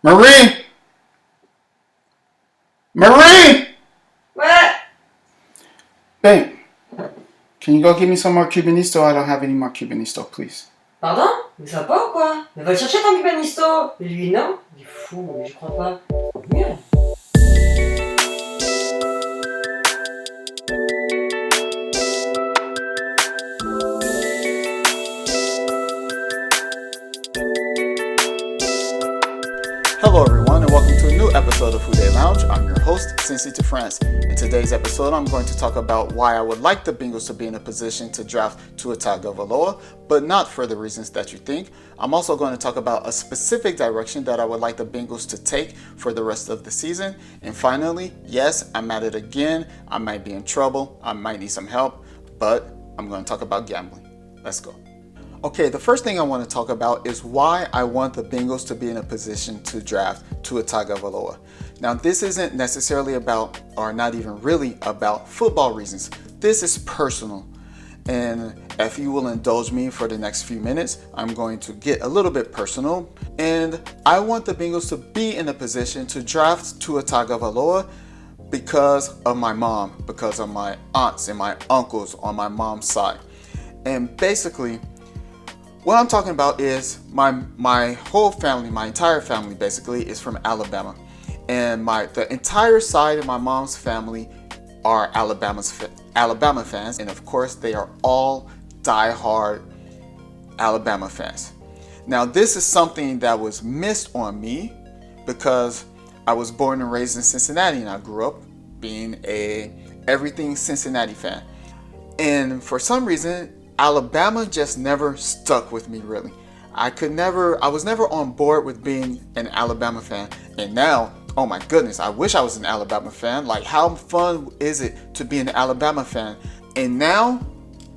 Marie! Marie! What? Babe, can you go get me some more Cubanisto? I don't have any more Cubanisto, please. Pardon? Mais ça va pas ou quoi? Mais va le chercher ton cubanisto! Et lui, non? Il est fou, mais je crois pas. Merde. Hello everyone and welcome to a new episode of Who Dey Lounge. I'm your host, Cincinnati France. In today's episode, I'm going to talk about why I would like the Bengals to be in a position to draft Tua Tagovailoa, but not for the reasons that you think. I'm also going to talk about a specific direction that I would like the Bengals to take for the rest of the season. And finally, yes, I'm at it again. I might be in trouble. I might need some help, but I'm going to talk about gambling. Let's go. Okay, the first thing I want to talk about is why I want the Bengals to be in a position to draft Tua Tagovailoa. Now, this isn't necessarily about, or not even really about, football reasons. This is personal. And if you will indulge me for the next few minutes, I'm going to get a little bit personal. And I want the Bengals to be in a position to draft Tua Tagovailoa because of my mom, because of my aunts and my uncles on my mom's side. And basically, what I'm talking about is my whole family, my entire family basically is from Alabama. And the entire side of my mom's family are Alabama fans. And of course, they are all diehard Alabama fans. Now, this is something that was missed on me because I was born and raised in Cincinnati and I grew up being a everything Cincinnati fan. And for some reason, Alabama just never stuck with me really. I was never on board with being an Alabama fan. And now, oh my goodness, I wish I was an Alabama fan. Like, how fun is it to be an Alabama fan? And now,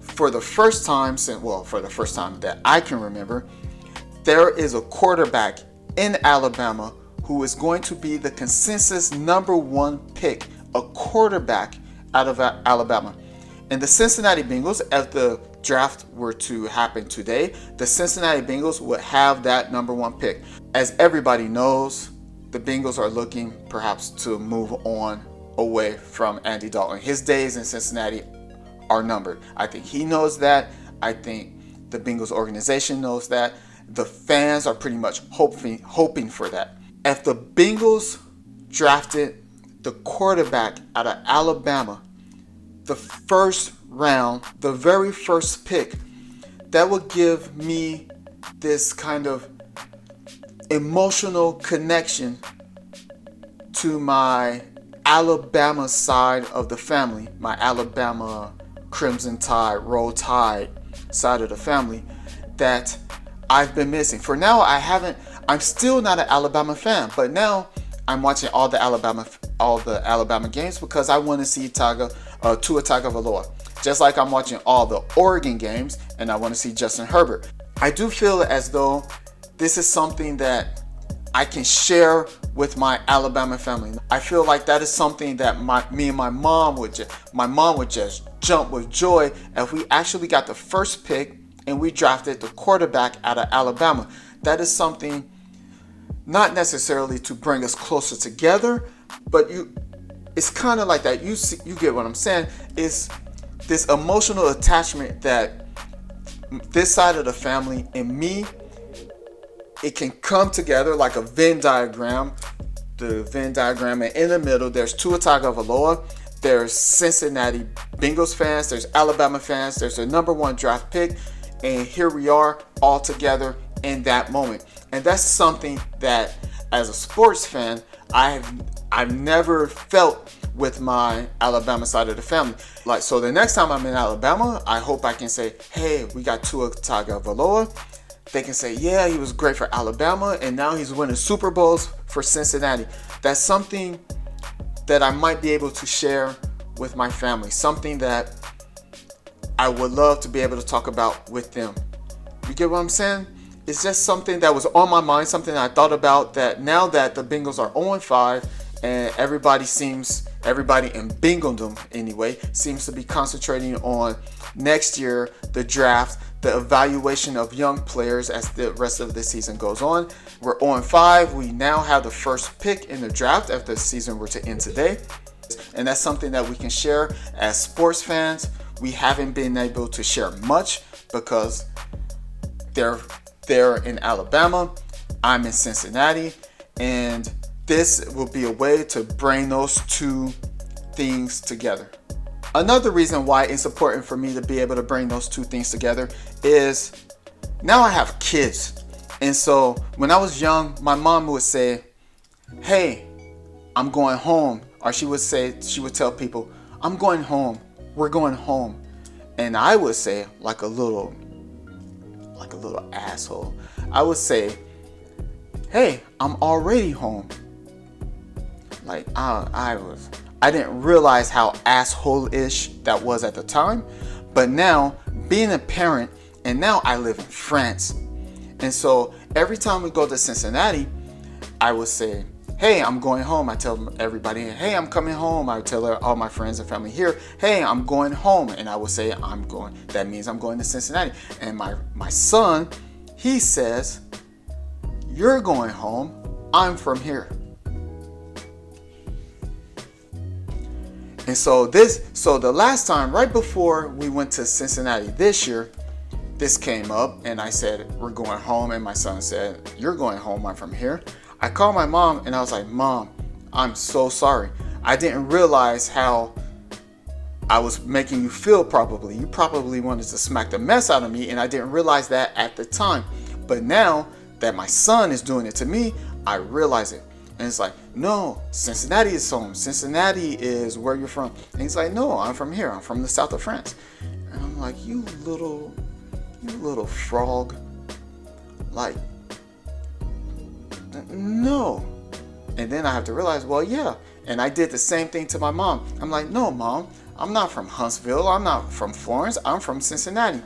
for the first time that I can remember, there is a quarterback in Alabama who is going to be the consensus number one pick, a quarterback out of Alabama. And the Cincinnati Bengals, if the draft were to happen today, the Cincinnati Bengals would have that number one pick. As everybody knows, the Bengals are looking perhaps to move on away from Andy Dalton. His days in Cincinnati are numbered. I think he knows that. I think the Bengals organization knows that. The fans are pretty much hoping for that. If the Bengals drafted the quarterback out of Alabama, the first round, the very first pick, that would give me this kind of emotional connection to my Alabama side of the family, my Alabama Crimson Tide, Roll Tide side of the family that I've been missing. For now, I'm still not an Alabama fan, but now I'm watching all the Alabama games because I want to see Tua Tagovailoa. Just like I'm watching all the Oregon games and I want to see Justin Herbert. I do feel as though this is something that I can share with my Alabama family. I feel like that is something that me and my mom would just jump with joy if we actually got the first pick and we drafted the quarterback out of Alabama. That is something not necessarily to bring us closer together, but it's kind of like that. You get what I'm saying? It's this emotional attachment that this side of the family and me, it can come together like a Venn diagram. The Venn diagram, and in the middle, there's Tua Tagovailoa, there's Cincinnati Bengals fans, there's Alabama fans, there's the number one draft pick, and here we are all together in that moment. And that's something that, as a sports fan, I've never felt with my Alabama side of the family. Like, so the next time I'm in Alabama, I hope I can say, hey, we got Tua Tagovailoa. They can say, yeah, he was great for Alabama, and now he's winning Super Bowls for Cincinnati. That's something that I might be able to share with my family. Something that I would love to be able to talk about with them. You get what I'm saying? It's just something that was on my mind, something I thought about, that now that the Bengals are 0-5 and everybody in Bengaldom anyway seems to be concentrating on next year, the draft, the evaluation of young players as the rest of the season goes on. We're 0-5. We now have the first pick in the draft if the season were to end today. And that's something that we can share as sports fans. We haven't been able to share much because they're in Alabama. I'm in Cincinnati. And this will be a way to bring those two things together. Another reason why it's important for me to be able to bring those two things together is now I have kids. And so when I was young, my mom would say, hey, I'm going home. Or she would tell people, I'm going home. We're going home. And I would say, like a little asshole, I would say, hey, I'm already home. Like I didn't realize how asshole-ish that was at the time. But now, being a parent, and now I live in France. And so every time we go to Cincinnati, I would say, hey, I'm going home. I tell everybody, hey, I'm coming home. I tell all my friends and family here, hey, I'm going home. And I would say, that means I'm going to Cincinnati. And my son, he says, you're going home. I'm from here. And so the last time, right before we went to Cincinnati this year, this came up and I said, we're going home. And my son said, you're going home. I'm from here. I called my mom and I was like, Mom, I'm so sorry. I didn't realize how I was making you feel probably. You probably wanted to smack the mess out of me and I didn't realize that at the time. But now that my son is doing it to me, I realize it. And it's like, no, Cincinnati is home. Cincinnati is where you're from. And he's like, no, I'm from here. I'm from the south of France. And I'm like, you little frog. Like, no. And then I have to realize, well, yeah. And I did the same thing to my mom. I'm like, no, Mom, I'm not from Huntsville. I'm not from Florence. I'm from Cincinnati.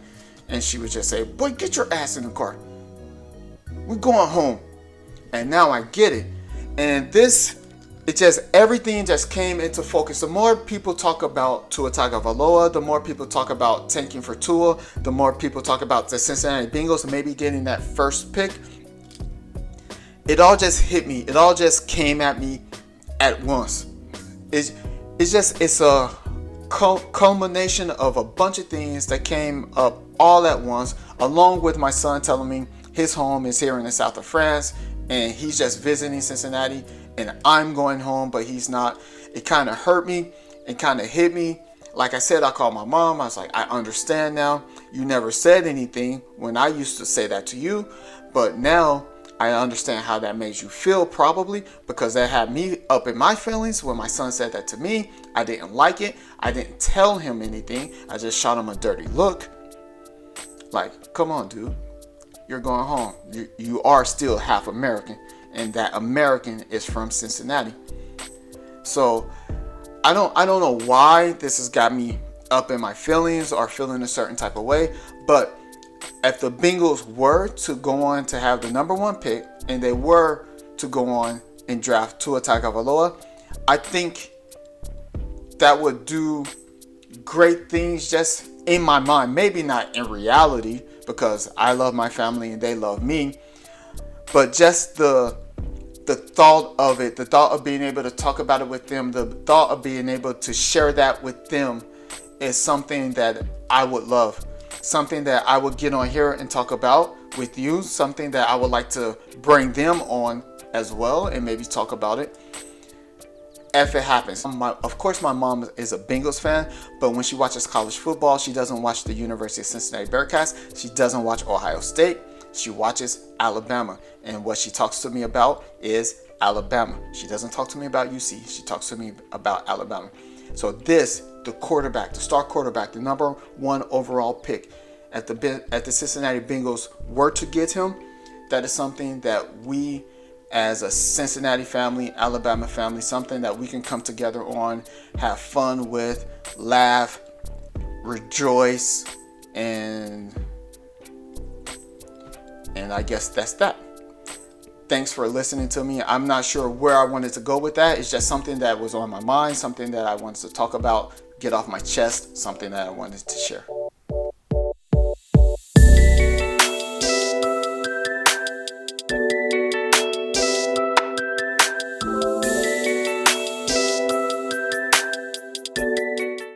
And she would just say, boy, get your ass in the car. We're going home. And now I get it. And everything just came into focus. The more people talk about Tua Tagovailoa, the more people talk about tanking for Tua, the more people talk about the Cincinnati Bengals maybe getting that first pick. It all just hit me. It all just came at me at once. It's a culmination of a bunch of things that came up all at once, along with my son telling me his home is here in the south of France and he's just visiting Cincinnati and I'm going home, but he's not. It kind of hurt me. It kind of hit me. Like I said, I called my mom. I was like, I understand now. You never said anything when I used to say that to you, but now I understand how that made you feel, probably because that had me up in my feelings when my son said that to me. I didn't like it. I didn't tell him anything. I just shot him a dirty look. Like, come on, dude. You're going home. You are still half American, and that American is from Cincinnati. So I don't know why this has got me up in my feelings or feeling a certain type of way, but if the Bengals were to go on to have the number one pick and they were to go on and draft Tua Tagovailoa, I think that would do great things just in my mind. Maybe not in reality because I love my family and they love me, but just the thought of it, the thought of being able to talk about it with them, the thought of being able to share that with them is something that I would love. Something that I would get on here and talk about with you. Something that I would like to bring them on as well and maybe talk about it if it happens. Of course, my mom is a Bengals fan, but when she watches college football, she doesn't watch the University of Cincinnati Bearcats. She doesn't watch Ohio State. She watches Alabama. And what she talks to me about is Alabama. She doesn't talk to me about UC. She talks to me about Alabama. So the quarterback, the star quarterback, the number one overall pick at the Cincinnati Bengals were to get him, that is something that we as a Cincinnati family, Alabama family, something that we can come together on, have fun with, laugh, rejoice, and I guess that's that. Thanks for listening to me. I'm not sure where I wanted to go with that. It's just something that was on my mind, something that I wanted to talk about, get off my chest, something that I wanted to share.